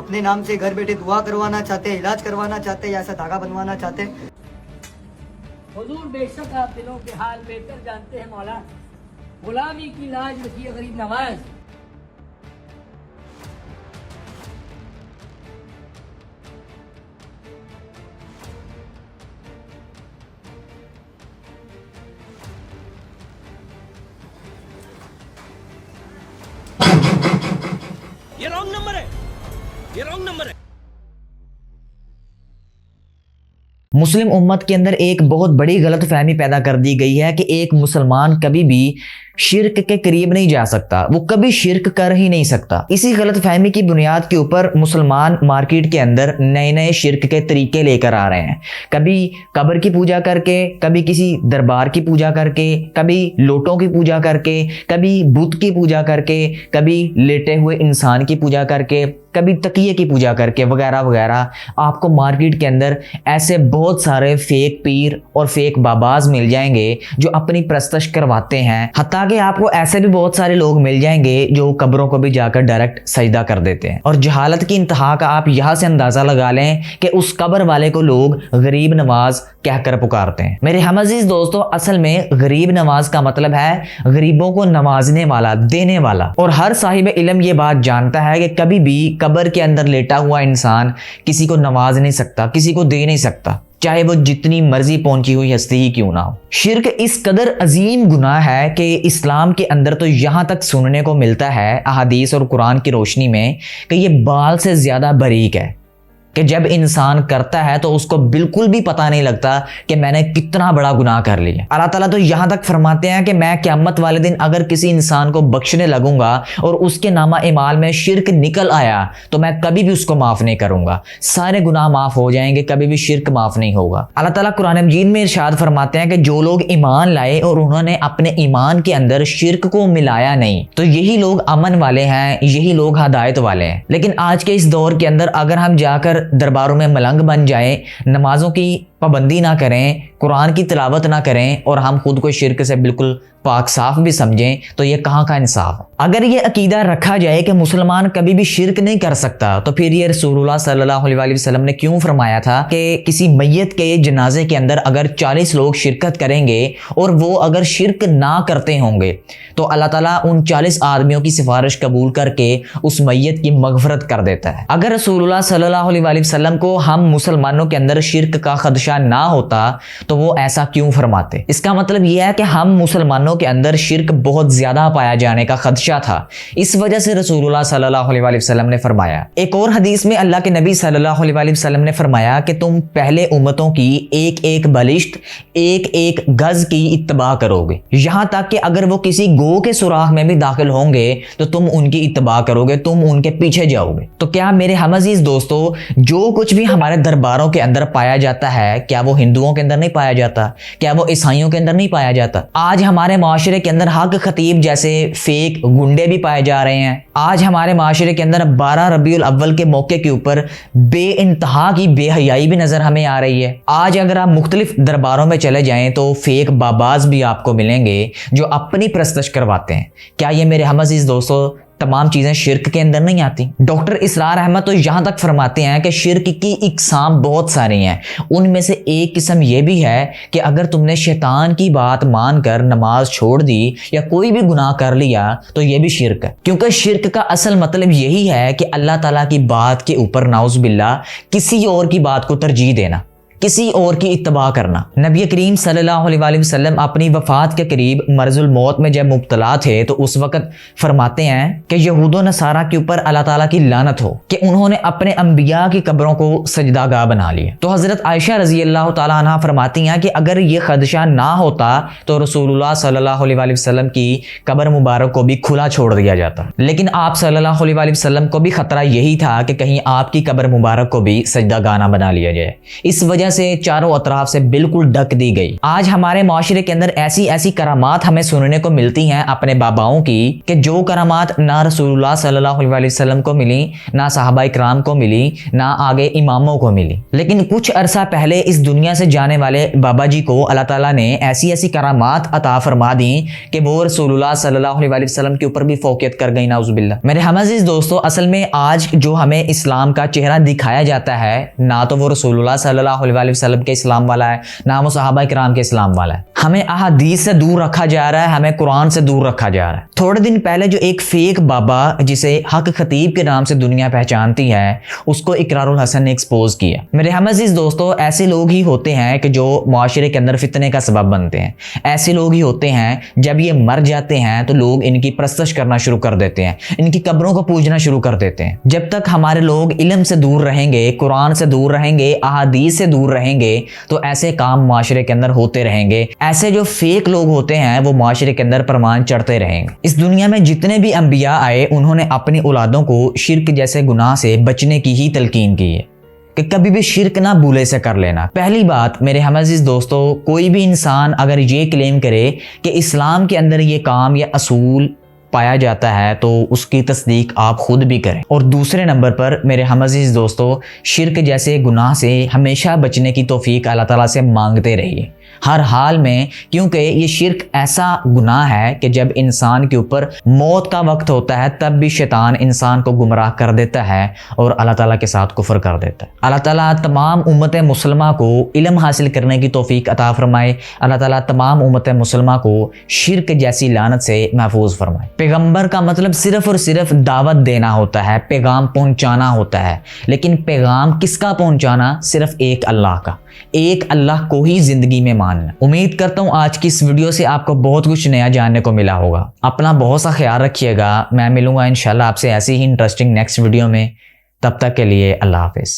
अपने नाम से घर बैठे दुआ करवाना चाहते हैं, इलाज करवाना चाहते हैं या ऐसा धागा बनवाना चाहते हैं। हुजूर बेशक आप दिलों के हाल बेहतर जानते हैं मौला। गुलामी की लाज रखिए गरीब नवाज। ये रॉन्ग नंबर है, ये रॉन्ग नंबर है। मुस्लिम उम्मत के अंदर एक बहुत बड़ी गलत फहमी पैदा कर दी गई है कि एक मुसलमान कभी भी शिर्क के करीब नहीं जा सकता, वो कभी शिर्क कर ही नहीं सकता। इसी गलत फहमी की बुनियाद के ऊपर मुसलमान मार्केट के अंदर नए नए शिर्क के तरीके लेकर आ रहे हैं। कभी कब्र की पूजा करके, कभी किसी दरबार की पूजा करके, कभी लोटों की पूजा करके, कभी बुत की पूजा करके, कभी लेटे हुए इंसान की पूजा करके, कभी तकिए की पूजा करके, वगैरह वगैरह। आपको मार्केट के अंदर ऐसे बहुत सारे फेक पीर और फेक बाबाज मिल जाएंगे जो अपनी प्रस्तश करवाते हैं। हत्ता कि आपको ऐसे भी बहुत सारे लोग मिल जाएंगे जो कब्रों को भी जाकर डायरेक्ट सजदा कर देते हैं। और जहालत की इंतहा का आप यहां से अंदाजा लगा लें कि उस कब्र वाले को लोग गरीब नवाज कहकर पुकारते हैं। मेरे हम अजीज दोस्तों, असल में गरीब नवाज का मतलब है गरीबों को नवाजने वाला, देने वाला। और हर साहिब इल्म ये बात जानता है कि कभी भी कब्र के अंदर लेटा हुआ इंसान किसी को नवाज नहीं सकता, किसी को दे नहीं सकता, चाहे वो जितनी मर्जी पहुंची हुई हस्ती ही क्यों ना हो। शिर्क इस कदर अजीम गुनाह है कि इस्लाम के अंदर तो यहां तक सुनने को मिलता है अहादीस और कुरान की रोशनी में कि ये बाल से ज्यादा बारीक है, कि जब इंसान करता है तो उसको बिल्कुल भी पता नहीं लगता कि मैंने कितना बड़ा गुनाह कर लिया। अल्लाह ताला तो यहां तक फरमाते हैं कि मैं क़यामत वाले दिन अगर किसी इंसान को बख्शने लगूंगा और उसके नामा इमाल में शिर्क निकल आया तो मैं कभी भी उसको माफ नहीं करूंगा। सारे गुनाह माफ हो जाएंगे, कभी भी शिर्क माफ नहीं होगा। अल्लाह ताला कुरान मजीद में इरशाद फरमाते हैं कि जो लोग ईमान लाए और उन्होंने अपने ईमान के अंदर शिर्क को मिलाया नहीं, तो यही लोग अमन वाले हैं, यही लोग हदायत वाले हैं। लेकिन आज के इस दौर के अंदर अगर हम जाकर दरबारों में मलंग बन जाएं, नमाजों की पाबंदी ना करें, कुरान की तिलावत ना करें और हम खुद को शिर्क से बिल्कुल पाक साफ भी समझें, तो ये कहाँ का इंसाफ है। अगर ये अकीदा रखा जाए कि मुसलमान कभी भी शिर्क नहीं कर सकता, तो फिर ये रसूलुल्लाह सल्लल्लाहु अलैहि वसल्लम ने क्यों फरमाया था कि किसी मैयत के जनाजे के अंदर अगर 40 लोग शिरकत करेंगे और वो अगर शिर्क ना करते होंगे तो अल्लाह ताला उन 40 आदमियों की सिफारिश कबूल करके उस मैयत की मगफरत कर देता है। अगर रसूलुल्लाह सल्लल्लाहु अलैहि वसल्लम को हम मुसलमानों के अंदर शिर्क का खदशा ना होता तो वो ऐसा क्यों फरमाते? इसका मतलब यह है कि हम मुसलमानों के अंदर शिर्क बहुत ज्यादा पाया जाने का खदशा था, इस वजह से रसूलुल्लाह सल्लल्लाहु अलैहि वसल्लम ने फरमाया। एक और हदीस में अल्लाह के नबी सल्लल्लाहु अलैहि वसल्लम ने फरमाया कि तुम पहले उम्मतों की एक एक बलिश्त, एक एक गज की इत्तबा करोगे, यहां तक कि अगर वो किसी गो के सुराख में भी दाखिल होंगे तो तुम उनकी इत्तबा करोगे, तुम उनके पीछे जाओगे। तो क्या मेरे हम अजीज दोस्तों, जो कुछ भी हमारे दरबारों के अंदर पाया जाता है, क्या वो हिंदुओं के अंदर नहीं पाया जाता? क्या वो ईसाइयों के अंदर नहीं पाया जाता? आज हमारे माशरे के अंदर हक खतीब जैसे फेक गुंडे भी पाए जा रहे हैं। आज हमारे माशरे के अंदर 12 रबीउल अव्वल के मौके के ऊपर बेइंतहा की बेहयाई भी नजर हमें आ रही है। आज अगर आप मुख्तलिफ दरबारों में चले जाएं तो फेक बाबाज भी आपको मिलेंगे जो अपनी प्रस्तश करवाते हैं। क्या ये मेरे हम अजीज दोस्तों तमाम चीजें शिर्क के अंदर नहीं आती? डॉक्टर इसरार अहमद तो यहां तक फरमाते हैं कि शिर्क की इकसाम बहुत सारी हैं, उनमें से एक किस्म यह भी है कि अगर तुमने शैतान की बात मानकर नमाज छोड़ दी या कोई भी गुनाह कर लिया तो यह भी शिर्क है। क्योंकि शिर्क का असल मतलब यही है कि अल्लाह ताला की बात के ऊपर नाउज़ बिल्लाह किसी और की बात को तरजीह देना, किसी और की इत्तबा करना। नबी करीम सल्लल्लाहु अलैहि वसल्लम अपनी वफात के करीब मर्जुल मौत में जब मुब्तला थे तो उस वक्त फरमाते हैं कि यहूदो नसारा के ऊपर अल्लाह ताला की लानत हो कि उन्होंने अपने अंबिया की कब्रों को सजदागाह बना लिया। तो हजरत आयशा रजी अल्लाह तआला अन्हा फरमाती हैं कि अगर ये खदशा ना होता तो रसूलुल्लाह सल्लल्लाहु अलैहि वसल्लम की कब्र मुबारक को भी खुला छोड़ दिया जाता, लेकिन आप सल्लल्लाहु अलैहि वसल्लम को भी खतरा यही था कि कहीं आपकी कब्र मुबारक को भी सजदागाह ना बना लिया जाए। इस वजह دنیا سے چاروں اطراف سے بالکل ڈھک دی گئی۔ آج ہمارے معاشرے کے اندر ایسی ایسی کرامات ہمیں سننے کو ملتی ہیں اپنے باباؤں کی کہ جو کرامات نہ رسول اللہ صلی اللہ علیہ وسلم کو ملی، نہ صحابہ کرام کو ملی، نہ آگے اماموں کو ملی۔ لیکن کچھ عرصہ پہلے اس دنیا سے جانے والے بابا جی کو اللہ تعالیٰ نے ایسی ایسی کرامات عطا فرما دیں کہ وہ رسول اللہ صلی اللہ علیہ وسلم کے اوپر بھی فوقیت کر گئی، نعوذ باللہ۔ میرے عزیز دوستو، اصل میں آج جو ہمیں اسلام کا چہرہ دکھایا جاتا ہے، نہ تو وہ رسول اللہ صلی اللہ علیہ وسلم کے اسلام والا ہے، نہ وہ صحابہ کرام کے اسلام والا ہے۔ ہمیں احادیث سے دور رکھا جا رہا ہے، ہمیں قرآن سے دور رکھا جا رہا ہے۔ تھوڑے دن پہلے جو ایک فیک بابا جسے حق خطیب کے نام سے دنیا پہچانتی ہے، اس کو اقرار الحسن نے ایکسپوز کیا۔ میرے عزیز دوستو، ایسے لوگ ہی ہوتے ہیں کہ جو معاشرے کے اندر فتنے کا سبب بنتے ہیں۔ ایسے لوگ ہی ہوتے ہیں جب یہ مر جاتے ہیں تو لوگ ان کی پرستش کرنا شروع کر دیتے ہیں، ان کی قبروں کو پوجنا شروع کر دیتے ہیں۔ جب تک ہمارے لوگ علم سے دور رہیں گے، قرآن سے دور رہیں گے، احادیث سے دور رہیں گے، تو ایسے کام معاشرے کے اندر ہوتے رہیں گے۔ ایسے جو فیک لوگ ہوتے ہیں وہ معاشرے کے اندر پرمان چڑھتے رہیں گے۔ اس دنیا میں جتنے بھی انبیاء آئے، انہوں نے اپنی اولادوں کو شرک جیسے گناہ سے بچنے کی ہی تلقین کی ہے کہ کبھی بھی شرک نہ بھولے سے کر لینا۔ پہلی بات میرے عزیز دوستو، کوئی بھی انسان اگر یہ کلیم کرے کہ اسلام کے اندر یہ کام یا اصول پایا جاتا ہے تو اس کی تصدیق آپ خود بھی کریں۔ اور دوسرے نمبر پر میرے عزیز دوستو، شرک جیسے گناہ سے ہمیشہ بچنے کی توفیق اللہ تعالیٰ سے مانگتے رہیے ہر حال میں، کیونکہ یہ شرک ایسا گناہ ہے کہ جب انسان کے اوپر موت کا وقت ہوتا ہے تب بھی شیطان انسان کو گمراہ کر دیتا ہے اور اللہ تعالیٰ کے ساتھ کفر کر دیتا ہے۔ اللہ تعالیٰ تمام امت مسلمہ کو علم حاصل کرنے کی توفیق عطا فرمائے۔ اللہ تعالیٰ تمام امت مسلمہ کو شرک جیسی لعنت سے محفوظ فرمائے۔ پیغمبر کا مطلب صرف اور صرف دعوت دینا ہوتا ہے، پیغام پہنچانا ہوتا ہے، لیکن پیغام کس کا پہنچانا؟ صرف ایک اللہ کا، ایک اللہ کو ہی زندگی میں ماننا۔ امید کرتا ہوں آج کی اس ویڈیو سے آپ کو بہت کچھ نیا جاننے کو ملا ہوگا۔ اپنا بہت سا خیال رکھیے گا۔ میں ملوں گا انشاءاللہ آپ سے ایسی ہی انٹرسٹنگ نیکسٹ ویڈیو میں۔ تب تک کے لیے اللہ حافظ۔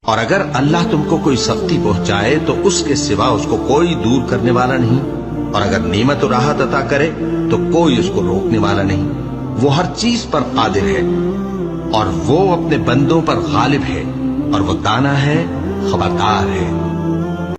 اور اگر اللہ تم کو کوئی سختی پہنچائے تو اس کے سوا اس کو کوئی دور کرنے والا نہیں، اور اگر نعمت و راحت عطا کرے تو کوئی اس کو روکنے والا نہیں۔ وہ ہر چیز پر قادر ہے اور وہ اپنے بندوں پر غالب ہے، اور وہ دانا ہے، خبردار ہے۔